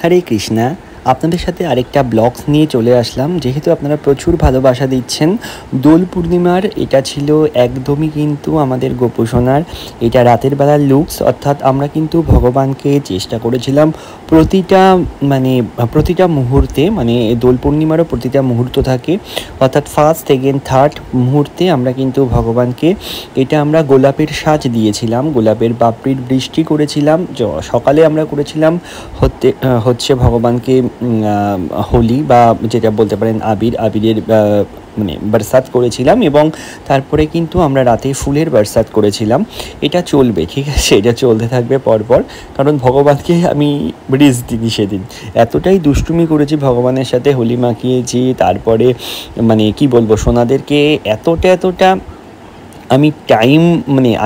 হরে কৃষ্ণা, আপনাদের সাথে আরেকটা ব্লগস নিয়ে চলে আসলাম। যেহেতু আপনারা প্রচুর ভালোবাসা দিচ্ছেন, দোল পূর্ণিমার এটা ছিল একদমই কিন্তু আমাদের গোপোষণার এটা রাতের বেলার লুকস। অর্থাৎ আমরা কিন্তু ভগবানকে চেষ্টা করেছিলাম প্রতিটা মুহূর্তে, মানে দোল পূর্ণিমারও প্রতিটা মুহূর্ত থাকে, অর্থাৎ ফার্স্ট সেকেন্ড থার্ড মুহূর্তে আমরা কিন্তু ভগবানকে এটা আমরা গোলাপের সাজ দিয়েছিলাম, গোলাপের পাপড়ির বৃষ্টি করেছিলাম। সকালে আমরা করেছিলাম হচ্ছে ভগবানকে হোলি বা যেটা বলতে পারেন আবিরের বরসাত করেছিলাম, এবং তারপরে কিন্তু আমরা রাতে ফুলের বরসাত করেছিলাম। এটা চলবে, ঠিক আছে, এটা চলতে থাকবে পরপর, কারণ ভগবানকে আমি রিস দিই সেদিন। এতটাই দুষ্টুমি করেছি ভগবানের সাথে, হোলি মাখিয়েছি, তারপরে কি বলবো, সোনাদেরকে এতটা আমি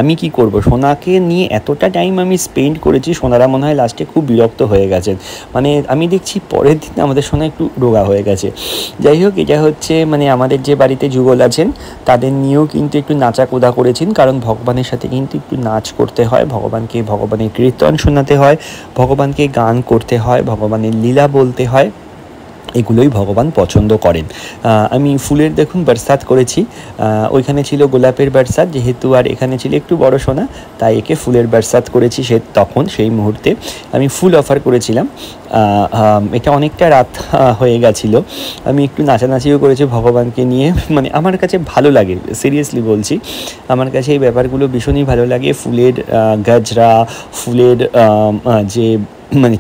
আমি কি করব, সোনাকে নিয়ে এতটা টাইম আমি স্পেন্ড করেছি, সোনারা মনে হয় লাস্টে খুব বিরক্ত হয়ে গেছেন। আমি দেখছি পরের দিন আমাদের সোনা একটু রোগা হয়ে গেছে। যাই হোক, এটা হচ্ছে আমাদের যে বাড়িতে যুগল আছেন তাদের নিয়েও কিন্তু একটু নাচাকোদা করেছেন, কারণ ভগবানের সাথে কিন্তু একটু নাচ করতে হয়, ভগবানের কীর্তন শোনাতে হয়, ভগবানকে গান করতে হয়, ভগবানের লীলা বলতে হয়, এগুলোই ভগবান পছন্দ করেন। আমি ফুলের দেখুন বরসাত করেছি, ওইখানে ছিল গোলাপের বরসাত, যেহেতু আর এখানে ছিল একটু বড় সোনা, তাই একে ফুলের বরসাত করেছি। সেই মুহূর্তে আমি ফুল অফার করেছিলাম। এটা অনেকটা রাত হয়ে গেছিলো, আমি একটু নাচানাচিও করেছি ভগবানকে নিয়ে। আমার কাছে ভালো লাগে, সিরিয়াসলি বলছি, আমার কাছে এই ব্যাপারগুলো ভীষণই ভালো লাগে। ফুলের গজরা, ফুলের যে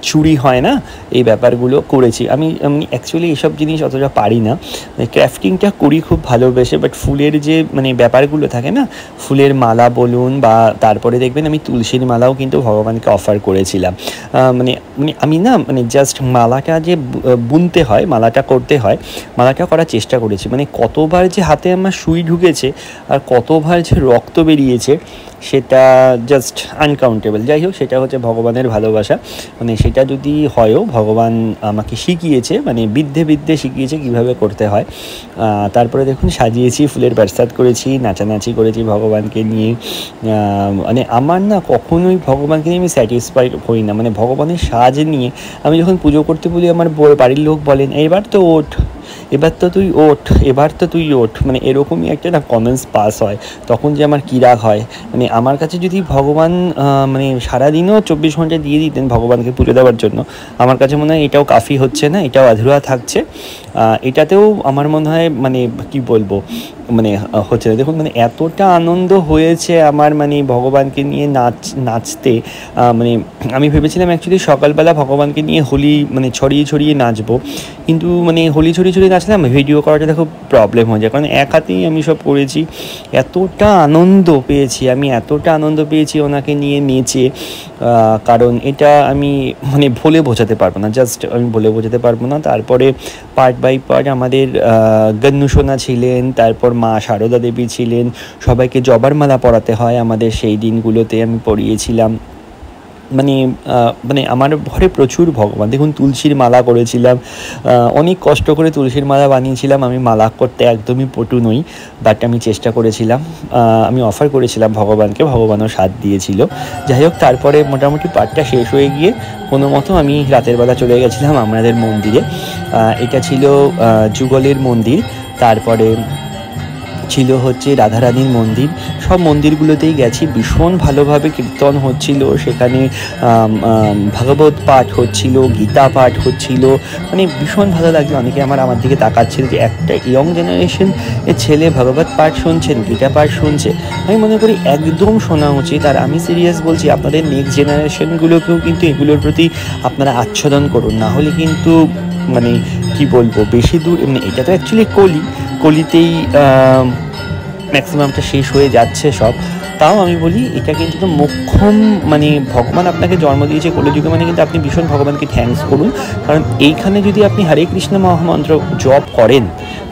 চুড়ি হয় না, এই ব্যাপারগুলো করেছি আমি। অ্যাকচুয়ালি এইসব জিনিস অতটা পারি না, ক্রাফটিংটা করি খুব ভালোবেসে, বাট ফুলের যে ব্যাপারগুলো থাকে না, ফুলের মালা বলুন, বা তারপরে দেখবেন আমি তুলসীর মালাও কিন্তু ভগবানকে অফার করেছিলাম। আমি জাস্ট মালাটা যে বুনতে হয়, মালাটা করতে হয়, মালাটা করার চেষ্টা করেছি। কতবার যে হাতে আমার সুই ঢুকেছে আর কতবার যে রক্ত বেরিয়েছে, সেটা জাস্ট আনকাউন্টেবল। যাই হোক, সেটা হচ্ছে ভগবানের ভালোবাসা। সেটা যদি হয়ও, ভগবান আমাকে শিখিয়েছে, বিদ্যে শিখিয়েছে কীভাবে করতে হয়। তারপরে দেখুন সাজিয়েছি, ফুলের বরসাত করেছি, নাচানাচি করেছি ভগবানকে নিয়ে। আমার না কখনোই ভগবানকে নিয়ে আমি স্যাটিসফাইড হই না। ভগবানের সাজ নিয়ে আমি যখন পুজো করতে বলি, আমার বাড়ির লোক বলেন এবার তো ওঠ, এবার তো তুই ওঠ, এবার তো তুই ওঠ, এরকমই একটা কমেন্টস পাস হয়। তখন যে আমার কী রাগ হয়। আমার কাছে যদি ভগবান সারাদিনও 24 ঘন্টা দিয়ে দিতেন ভগবানকে পুজো দেওয়ার জন্য, আমার কাছে মনে হয় এটাও কাফি হচ্ছে না, এটাও আধুরা থাকছে। এটাতেও আমার মনে হয় কি বলবো, হচ্ছে না। দেখুন এতটা আনন্দ হয়েছে আমার ভগবানকে নিয়ে নাচতে। আমি ভেবেছিলাম অ্যাকচুয়ালি সকালবেলা ভগবানকে নিয়ে হোলি ছড়িয়ে নাচবো, কিন্তু হোলি ছড়িয়ে নাচলাম, ভিডিও করাটা খুব প্রবলেম হয়ে যায়, কারণ এক হাতেই আমি সব করেছি। এতটা আনন্দ পেয়েছি ওনাকে নিয়ে নেচে, কারণ এটা আমি বলে বোঝাতে পারবো না। তারপরে পার্ট বাই পার্ট আমাদের গন্নু সোনা ছিলেন, তারপর মা সারদা দেবী ছিলেন, সবাইকে জবার মালা পরাতে হয় আমাদের, সেই দিনগুলোতে আমি পরিয়েছিলাম। আমার ঘরে প্রচুর ভগবান। দেখুন তুলসীর মালা করেছিলাম, অনেক কষ্ট করে তুলসীর মালা বানিয়েছিলাম। আমি মালা করতে একদমই পটু নই, বাট আমি চেষ্টা করেছিলাম, আমি অফার করেছিলাম ভগবানকে, ভগবানও সাথ দিয়েছিল। যাই হোক, তারপরে মোটামুটি পাঠটা শেষ হয়ে গিয়ে কোনো মতো আমি রাতের বেলা চলে গেছিলাম আমাদের মন্দিরে। এটা ছিল যুগলের মন্দির, তারপরে ছিল হচ্ছে রাধারানীর মন্দির। সব মন্দিরগুলোতেই গেছি, ভীষণ ভালোভাবে কীর্তন হচ্ছিল সেখানে, ভাগবত পাঠ হচ্ছিল, গীতা পাঠ হচ্ছিল, ভীষণ ভালো লাগলো। অনেকে আমার দিকে তাকাচ্ছিল যে একটা ইয়ং জেনারেশন ছেলে ভাগবত পাঠ শুনছেন, গীতা পাঠ শুনছে। আমি মনে করি একদম শোনা উচিত। আর আমি সিরিয়াস বলছি, আপনাদের নেক্সট জেনারেশনগুলোকেও কিন্তু এগুলোর প্রতি আপনারা আচ্ছাদন করুন, না হলে কিন্তু কি বলবো, বেশি দূর এটা তো অ্যাকচুয়ালি কলিতেই ম্যাক্সিমামটা শেষ হয়ে যাচ্ছে সব। তাও আমি বলি, এটা কিন্তু মোক্ষম, ভগবান আপনাকে জন্ম দিয়েছে কলিযুগে, কিন্তু আপনি ভীষণ ভগবানকে থ্যাঙ্কস করুন, কারণ এইখানে যদি আপনি হরে কৃষ্ণ মহামন্ত্র জপ করেন,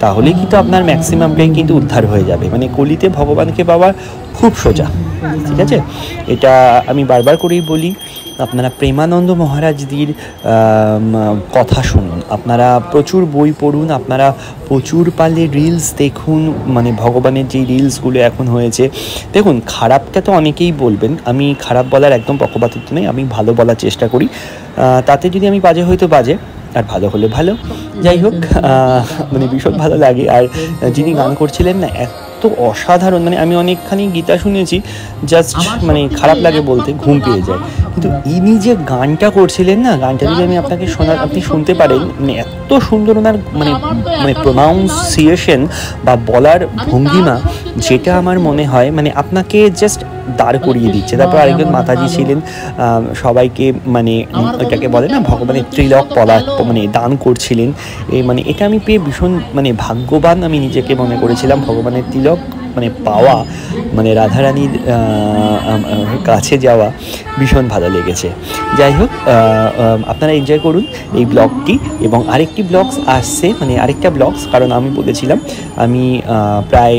তাহলে কিন্তু আপনার ম্যাক্সিমামটাই কিন্তু উদ্ধার হয়ে যাবে। কলিতে ভগবানকে পাওয়া খুব সোজা, ঠিক আছে। এটা আমি বারবার করেই বলি, আপনারা প্রেমানন্দ মহারাজজির কথা শুনুন, আপনারা প্রচুর বই পড়ুন, আপনারা প্রচুর পারলে রিলস দেখুন, মানে ভগবানের যেই রিলসগুলো এখন হয়েছে। দেখুন, খারাপটা তো অনেকেই বলবেন, আমি খারাপ বলার একদম পক্ষপাতিত্ব নেই, আমি ভালো বলার চেষ্টা করি। তাতে যদি আমি বাজে হয়তো বাজে, আর ভালো হলে ভালো। যাই হোক, মানে ভীষণ ভালো লাগে। আর যিনি গান করছিলেন না, এত অসাধারণ, মানে আমি অনেকখানি গীতা শুনেছি, জাস্ট মানে খারাপ লাগে বলতে, ঘুম পেয়ে যায়। কিন্তু ইনি যে গানটা করছিলেন না, গানটা যদি আমি আপনাকে আপনি শুনতে পারেন, মানে এত সুন্দর ওনার মানে মানে প্রোনাউন্সিয়েশন বা বলার ভঙ্গিমা, যেটা আমার মনে হয় মানে আপনাকে জাস্ট দাঁড় করিয়ে দিচ্ছে। তারপর আরেকজন মাতাজি ছিলেন, সবাইকে মানে ওইটাকে বলে না ভগবানের তিলক মানে দান করছিলেন। মানে এটা আমি পেয়ে ভীষণ মানে ভাগ্যবান আমি নিজেকে মনে করেছিলাম, ভগবানের তিলক মানে পাওয়া, মানে রাধারানীর কাছে যাওয়া ভীষণ ভালো লেগেছে। যাই হোক, আপনারা এনজয় করুন এই ব্লগটি, এবং আরেকটি ব্লগস আসছে, মানে আরেকটা ব্লগস, কারণ আমি বলেছিলাম আমি প্রায়